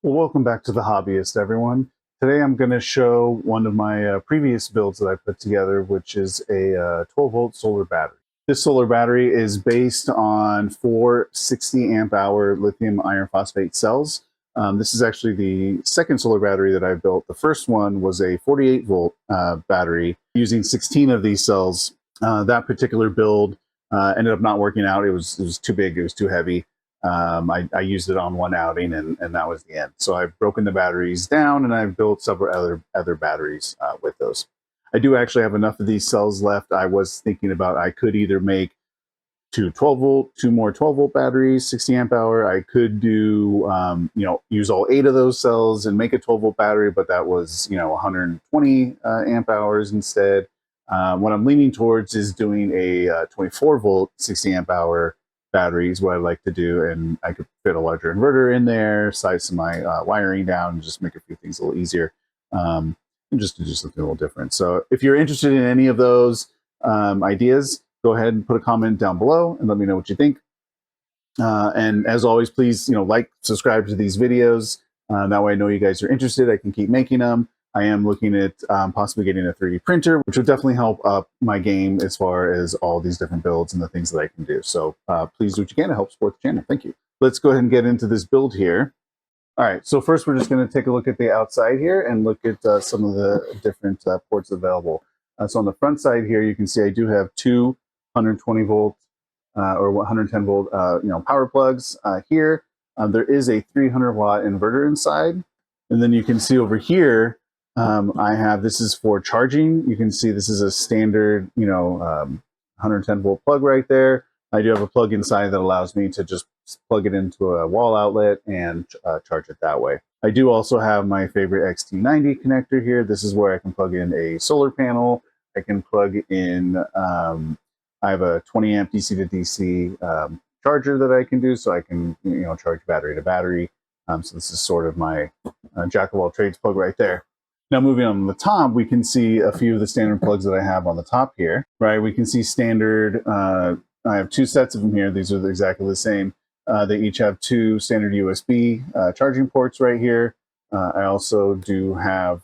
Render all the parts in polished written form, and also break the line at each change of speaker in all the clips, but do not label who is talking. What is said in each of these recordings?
Well, welcome back to the Hobbyist, everyone. Today I'm going to show one of my previous builds that I put together, which is a 12-volt solar battery. This solar battery is based on four 60 amp hour lithium iron phosphate cells. This is actually the second solar battery that I built. The first one was a 48 volt battery using 16 of these cells. That particular build ended up not working out. It was too big, it was too heavy. I used it on one outing, and that was the end. So I've broken the batteries down, and I've built several other batteries with those. I do actually have enough of these cells left. I was thinking about I could either make two more 12 volt batteries, 60 amp hour. I could do, use all 8 of those cells and make a 12 volt battery, but that was, 120 amp hours instead. What I'm leaning towards is doing a 24 volt 60 amp hour battery is what I like to do, and I could fit a larger inverter in there, size some of my wiring down, and just make a few things a little easier, and just to do something a little different. So if you're interested in any of those ideas, go ahead and put a comment down below and let me know what you think. And as always, please, like, subscribe to these videos. That way I know you guys are interested. I can keep making them. I am looking at possibly getting a 3D printer, which would definitely help up my game as far as all these different builds and the things that I can do. So please do what you can to help support the channel. Thank you. Let's go ahead and get into this build here. All right, so first we're just going to take a look at the outside here and look at some of the different ports available. So on the front side here, you can see I do have two 120 volt or 110 volt power plugs here. There is a 300 watt inverter inside. And then you can see over here, I have, this is for charging. You can see this is a standard, 110 volt plug right there. I do have a plug inside that allows me to just plug it into a wall outlet and charge it that way. I do also have my favorite XT90 connector here. This is where I can plug in a solar panel. I can plug in, I have a 20 amp DC to DC charger that I can do, so I can, charge battery to battery. So this is sort of my jack of all trades plug right there. Now moving on the top, we can see a few of the standard plugs that I have on the top here, right? We can see standard, I have two sets of them here. These are exactly the same. They each have two standard USB charging ports right here. I also do have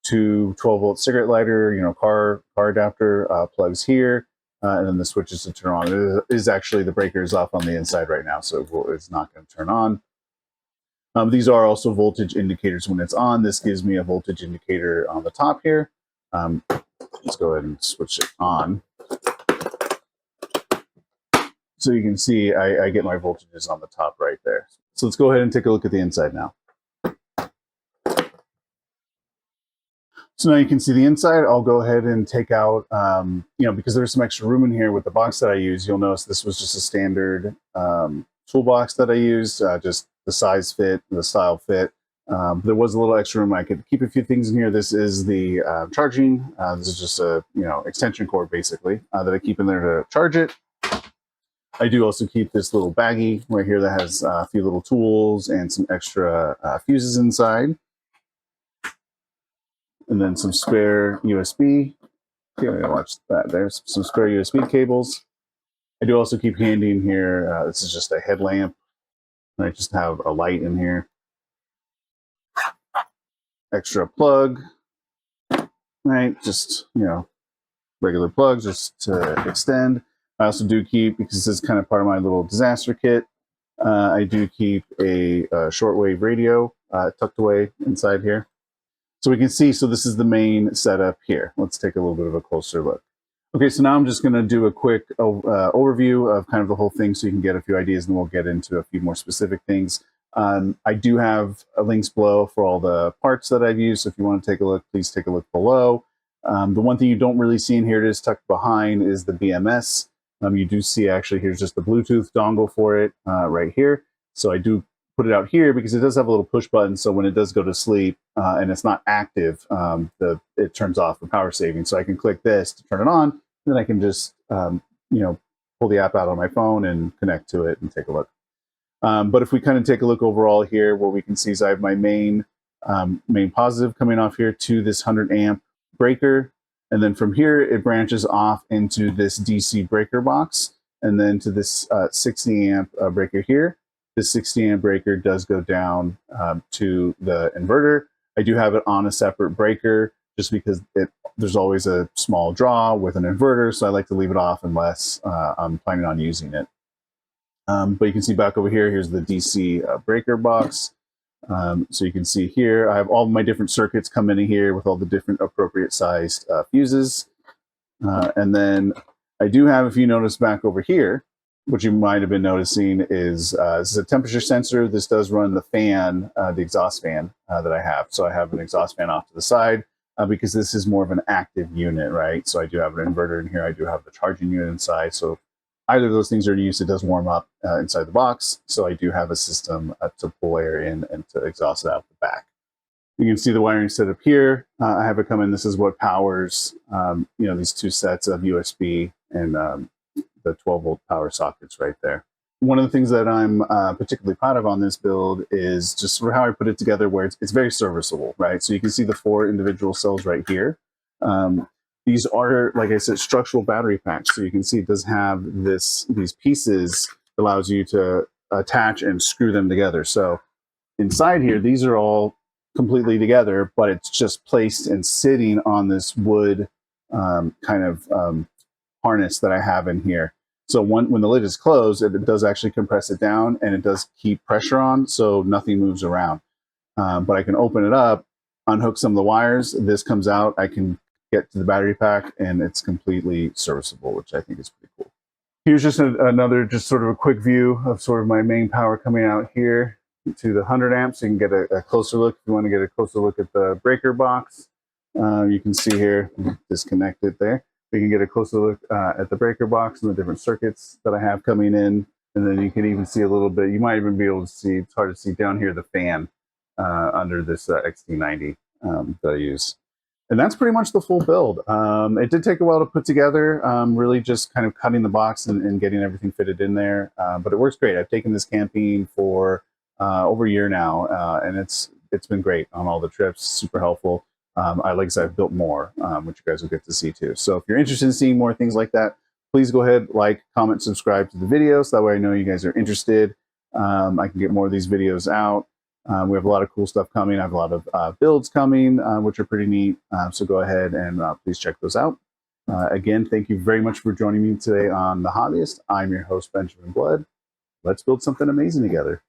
two 12 volt cigarette lighter, car adapter plugs here. And then the switches to turn on. It is actually, the breaker is off on the inside right now, so it's not going to turn on. These are also voltage indicators when it's on. This gives me a voltage indicator on the top here. Let's go ahead and switch it on. So you can see I get my voltages on the top right there. So let's go ahead and take a look at the inside now. So now you can see the inside. I'll go ahead and take out, because there's some extra room in here with the box that I use. You'll notice this was just a standard toolbox that I used, just the size fit, the style fit. There was a little extra room. I could keep a few things in here. This is the charging. This is just a extension cord basically that I keep in there to charge it. I do also keep this little baggie right here that has a few little tools and some extra fuses inside. And then some spare USB. Okay, watch that. There's some spare USB cables. I do also keep handy in here. This is just a headlamp. I just have a light in here. Extra plug. Right, just regular plugs just to extend. I also do keep, because this is kind of part of my little disaster kit, I do keep a shortwave radio tucked away inside here. So we can see, so this is the main setup here. Let's take a little bit of a closer look. Okay, so now I'm just going to do a quick overview of kind of the whole thing so you can get a few ideas, and we'll get into a few more specific things. I do have links below for all the parts that I've used, so if you want to take a look, please take a look below. The one thing you don't really see in here, it is tucked behind, is the BMS. You do see, actually, here's just the Bluetooth dongle for it right here. So I do put it out here because it does have a little push button, so when it does go to sleep and it's not active, it turns off for power saving. So I can click this to turn it on, and then I can just pull the app out on my phone and connect to it and take a look. But if we kind of take a look overall here, what we can see is I have my main positive coming off here to this 100 amp breaker, and then from here it branches off into this DC breaker box, and then to this 60 amp breaker here. this 60 amp breaker does go down to the inverter. I do have it on a separate breaker just because there's always a small draw with an inverter, so I like to leave it off unless I'm planning on using it. But you can see back over here, here's the DC breaker box. So you can see here, I have all my different circuits come in here with all the different appropriate sized fuses. And then I do have, if you notice back over here, what you might have been noticing is this is a temperature sensor. This does run the fan, the exhaust fan that I have. So I have an exhaust fan off to the side because this is more of an active unit, right? So I do have an inverter in here. I do have the charging unit inside. So either of those things are used, it does warm up inside the box. So I do have a system to pull air in and to exhaust it out the back. You can see the wiring set up here. I have it come in. This is what powers, these two sets of USB and the 12-volt power sockets right there. One of the things that I'm particularly proud of on this build is just sort of how I put it together, where it's very serviceable, right? So you can see the 4 individual cells right here. These are, like I said, structural battery packs. So you can see it does have these pieces that allows you to attach and screw them together. So inside here, these are all completely together, but it's just placed and sitting on this wood harness that I have in here. So when the lid is closed, it does actually compress it down and it does keep pressure on, so nothing moves around. But I can open it up, unhook some of the wires. This comes out. I can get to the battery pack and it's completely serviceable, which I think is pretty cool. Here's just another, just sort of a quick view of sort of my main power coming out here to the 100 amps. You can get a closer look. If you want to get a closer look at the breaker box, you can see here, disconnect it there. We can get a closer look at the breaker box and the different circuits that I have coming in. And then you can even see a little bit, you might even be able to see, it's hard to see down here, the fan under this XT90 that I use. And that's pretty much the full build. It did take a while to put together, really just kind of cutting the box and getting everything fitted in there. But it works great. I've taken this camping for over a year now, and it's been great on all the trips, super helpful. Like I said, I've built more, which you guys will get to see too. So if you're interested in seeing more things like that, please go ahead, like, comment, subscribe to the video, so that way I know you guys are interested. I can get more of these videos out. We have a lot of cool stuff coming. I have a lot of builds coming, which are pretty neat. So go ahead and please check those out. Again, thank you very much for joining me today on The Hobbyist. I'm your host, Benjamin Blood. Let's build something amazing together.